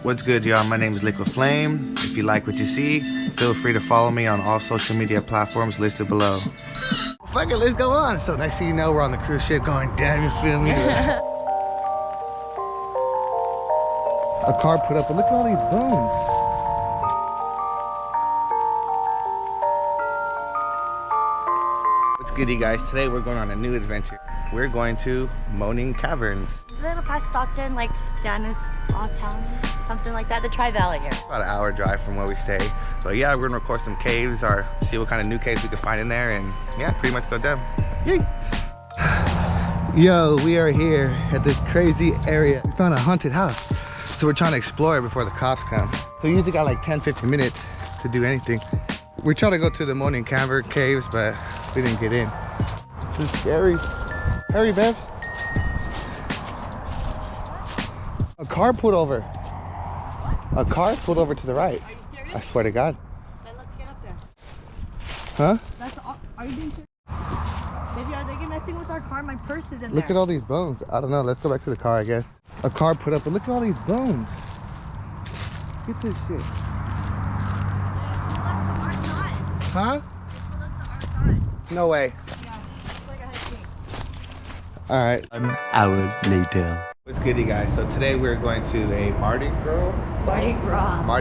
What's good, y'all? My name is Liquid Flame. If you like what you see, feel free to follow me on all social media platforms listed below. Fuck it, let's go on. So next thing you know, we're on the cruise ship going down, you feel me? A car put up, but look at all these bones. What's good, you guys? Today we're going on a new adventure. We're going to Moaning Caverns. Is it past Stockton, like Stanislaus County? Something like that, the Tri-Valley area. About an hour drive from where we stay. So yeah, we're gonna record some caves or see what kind of new caves we can find in there, and yeah, pretty much go down. Yay! Yo, we are here at this crazy area. We found a haunted house. So we're trying to explore it before the cops come. So we usually got like 10-15 minutes to do anything. We're trying to go to the Moaning Cavern caves, but we didn't get in. This is scary. Hurry, babe. A car pulled over. A car pulled over to the right. Are you serious? I swear to God. Then let's get up there. Huh? Are you being serious? Baby, are they messing with our car? My purse is in there. Look at all these bones. I don't know. Let's go back to the car, I guess. A car put up, but look at all these bones. Look at this shit. Huh? No way. All right. An hour later. What's good, you guys? So today we're going to a Mardi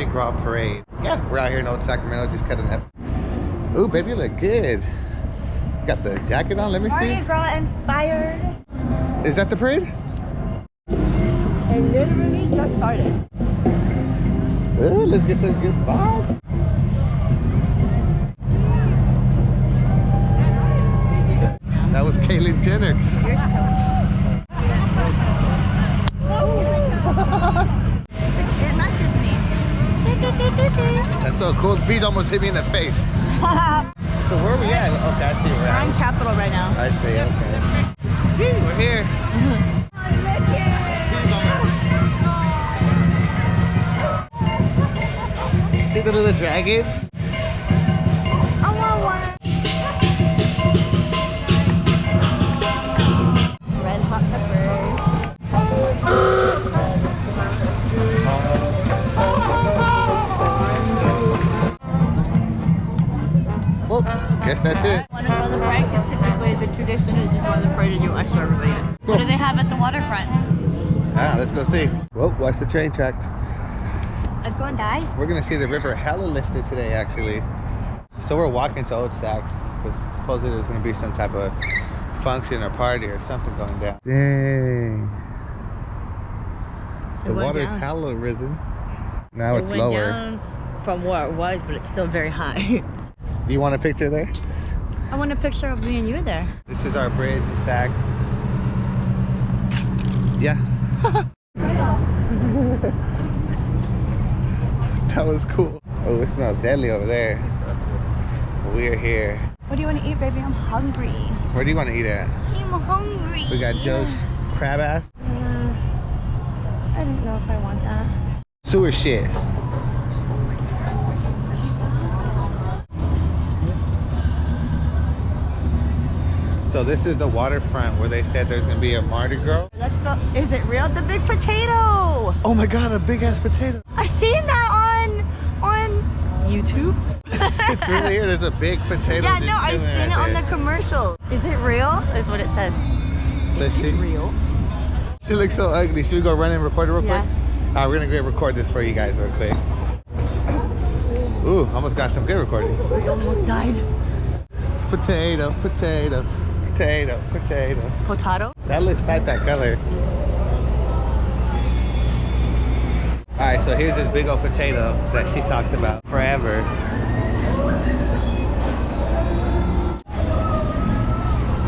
Gras parade. Yeah, we're out here in old Sacramento, just cutting up. Ooh, baby, you look good. Got the jacket on. Let me see. Mardi Gras inspired. Is that the parade? It literally just started. Ooh, let's get some good spots. That was Caitlyn Jenner. You're so It matches me. That's so cool. The bees almost hit me in the face. So where are we at? Okay, I see where we're We're on at. Capitol right now. I see, okay. We're here. See the little dragons? I want one. Red hot peppers. Well, guess that's it. Want to go to the parade? Because typically the tradition is you go to the parade and you usher everybody in. Cool. What do they have at the waterfront? Ah, let's go see. Well, watch the train tracks. I'm going to die. We're gonna see the river hella lifted today, actually. So we're walking to Old Sac because supposedly there's gonna be some type of function or party or something going down. Dang. The water's hella risen. Now it's lower. Down from where it was, but it's still very high. You want a picture there? I want a picture of me and you there. This is our bridge in Sac. Yeah. That was cool. Oh, it smells deadly over there. We're here. What do you want to eat, baby? I'm hungry. Where do you want to eat at? I'm hungry. We got Joe's crab ass. I don't know if I want that. Sewer shit. So this is the waterfront where they said there's gonna be a Mardi Gras. Let's go. Is it real? The big potato. Oh my God, a big ass potato. I've seen that on YouTube. It's really here. There's a big potato. Yeah, just no, I've chilling seen it right on the there. commercial. Is it real? Is what it says. Let's Is see. it real? She looks so ugly. Should we go run and record it real Yeah. quick? All right, we're gonna go record this for you guys real quick. Ooh, almost got some good recording. We almost died. Potato, potato, potato, potato. Potato? That looks like that color. All right, so here's this big old potato that she talks about forever.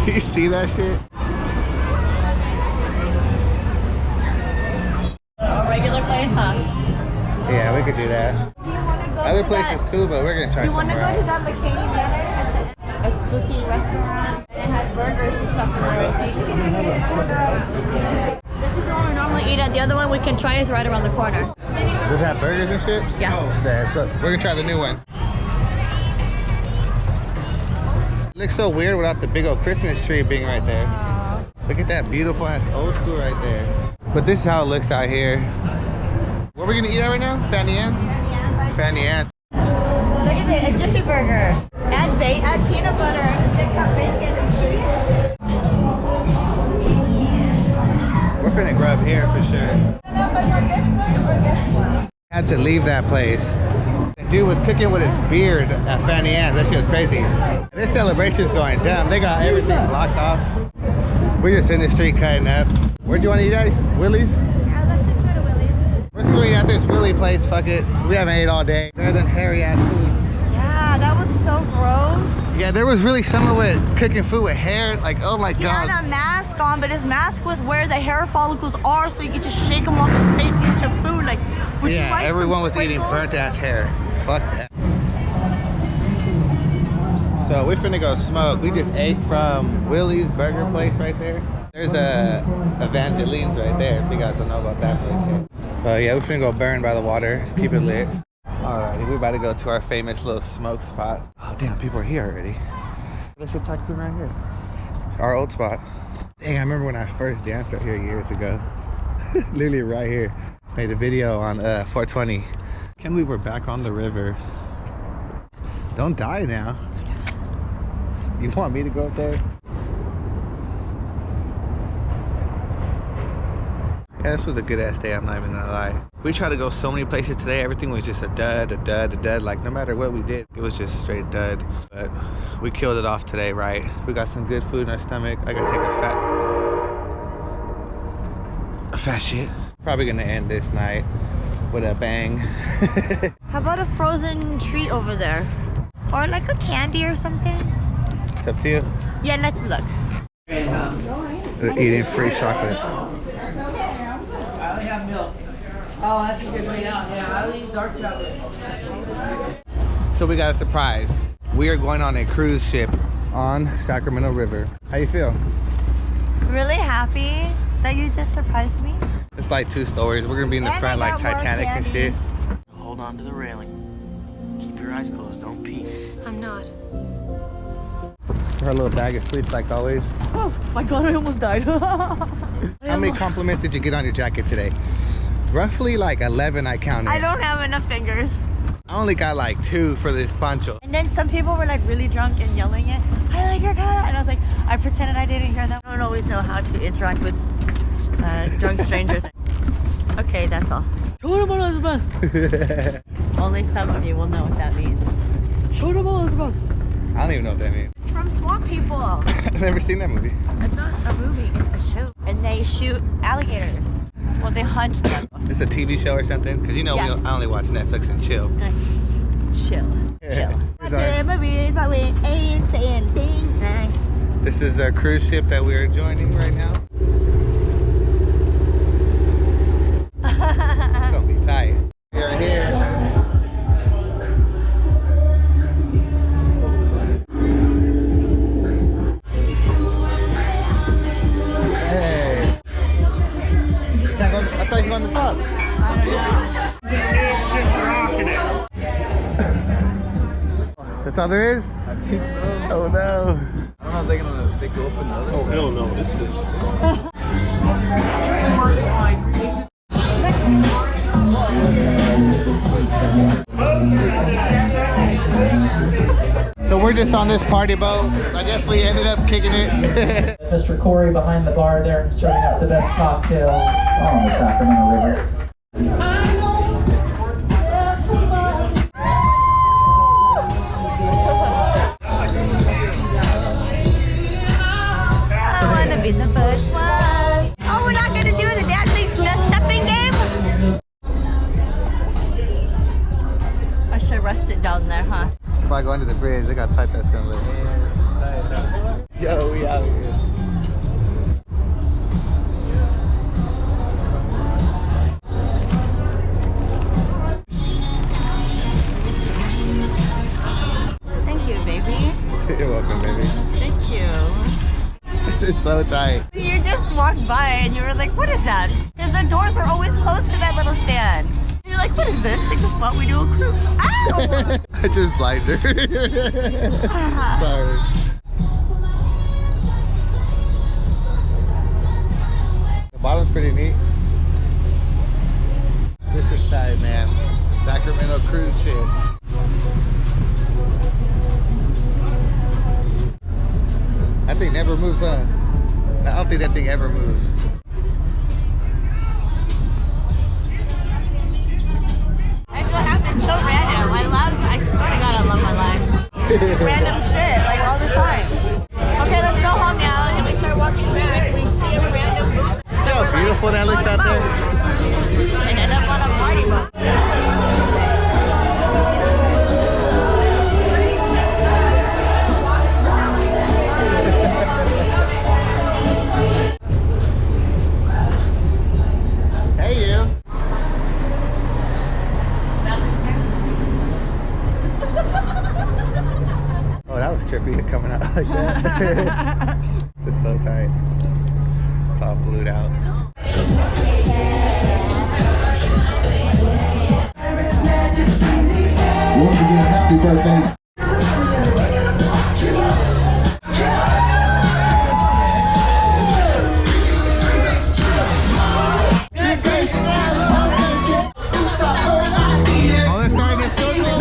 Do you see that shit? A regular place, huh? Yeah, we could do that. Other places cool, but we're gonna try You want to somewhere go to else. that McCaney Manor at a spooky restaurant? And it has burgers and stuff in there. This is the one we normally eat at. The other one we can try is right around the corner. Does it have burgers and shit? Yeah. Yeah, let's go. We're gonna try the new one. It looks so weird without the big old Christmas tree being right there. Look at that beautiful ass old school right there. But this is how it looks out here. What are we gonna eat at right now? Fanny Ann's? Fanny Ann's. Look at it, a Jiffy burger. Add peanut butter, and thick cut bacon and cheese. We're finna grub here for sure. I don't know if I want this one or this one. Had to leave that place. The dude was cooking with his beard at Fanny Ann's. That shit was crazy. This celebration's going dumb. They got everything blocked off. We're just in the street cutting up. Where'd you want to eat at? Willie's? Yeah, let's just go to Willie's. We're just going to eat at this Willie place. Fuck it. We haven't ate all day. Better than hairy ass food. Yeah, that was so gross. Yeah, there was really someone with cooking food with hair. Like, oh my He god. had a mask on, but his mask was where the hair follicles are, so you could just shake them off his face into food. Like, would you Yeah, like everyone some was eating sprinkles? burnt ass hair. Fuck that. So we're finna go smoke. We just ate from Willie's burger place right there. There's a Evangeline's right there, if you guys don't know about that place yet. But yeah, we're finna go burn by the water, keep it lit. Alrighty, we're about to go to our famous little smoke spot. Oh damn, people are here already. Let's just talk to them right here. Our old spot. Dang, I remember when I first danced out here years ago. Literally right here. Made a video on 420. Can't believe we're back on the river. Don't die now. You want me to go up there? Yeah, this was a good ass day, I'm not even gonna lie. We tried to go so many places today, everything was just a dud, a dud, a dud. Like no matter what we did, it was just straight dud. But we killed it off today, right? We got some good food in our stomach. I gotta take a fat shit. Probably gonna end this night with a bang. How about a frozen treat over there? Or like a candy or something? It's up to you. Yeah, let's look. They're eating free chocolate. I only have milk. Oh, that's a good way out. Yeah, I'll eat dark chocolate. So we got a surprise. We are going on a cruise ship on Sacramento River. How you feel? Really happy that you just surprised me. It's like 2 stories. We're gonna be in the And front I like got more Titanic and candy. shit. Hold on to the railing. Keep your eyes closed, don't peek. I'm not. Her little bag of sweets like always. Oh my god, I almost died. How many compliments did you get on your jacket today? Roughly like 11 I counted. I don't have enough fingers. I only got like 2 for this poncho. And then some people were like really drunk and yelling it. I like your color. And I was like, I pretended I didn't hear them. I don't always know how to interact with drunk strangers. Okay, that's all. Only some of you will know what that means. I don't even know what that means. It's from Swamp People. I've never seen that movie. It's not a movie, it's a show. And they shoot alligators. Well, they hunt them. It's a TV show or something? Because you know Yeah. I only watch Netflix and chill. Chill. Yeah. Chill. It's our- movies, but we ain't saying things. This is a cruise ship that we're joining right now. It's gonna be tight. We're here. Hey. Can't go, I thought you could go on the top. That's all there is? I think so. Oh no. I don't know if they're gonna go open the other. Oh hell no, this is So we're just on this party boat. I guess we ended up kicking it. Mr. Corey behind the bar there, serving up the best cocktails on the Sacramento River. I wanna be the first one. Oh, we're not gonna do the dancing, the stepping game? I should rest it down there, huh? By going to the bridge, look how tight that's gonna look. Yo, we out here. Thank you, baby. You're welcome, baby. Thank you. This is so tight. You just walked by and you were like, what is that? Because the doors are always closed to that little stand. And you're like, what is this? Like the spot we do a cruise. Ow! I just blinded her. Sorry. The bottom's pretty neat. This is Sacramento cruise ship. That thing never moves, huh? I don't think that thing ever moves. That's what happens so random. I swear to God, I love my life. Random shit, like all the time. Okay, let's go home now. And we start walking back. We see a random boat. See how beautiful that looks out there? And end up on a party boat. Hey, you. Oh, that was trippy coming out like that. This is so tight. It's all blued out. Once again, happy birthday. Oh, they're starting to signal.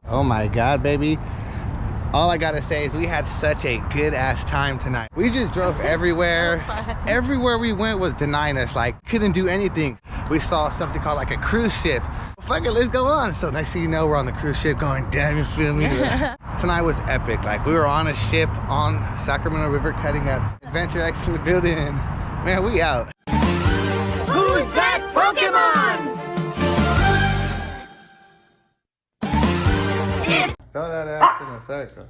Oh my God, baby. All I gotta say is we had such a good ass time tonight. We just drove everywhere. Everywhere we went was denying us, like couldn't do anything. We saw something called like a cruise ship. Fuck it, let's go on. So next thing you know, we're on the cruise ship going, damn, you feel me? Tonight was epic. Like we were on a ship on Sacramento River cutting up. Adventure X in the building. Man, we out. Who's that Pokemon? Throw that ass in a circle.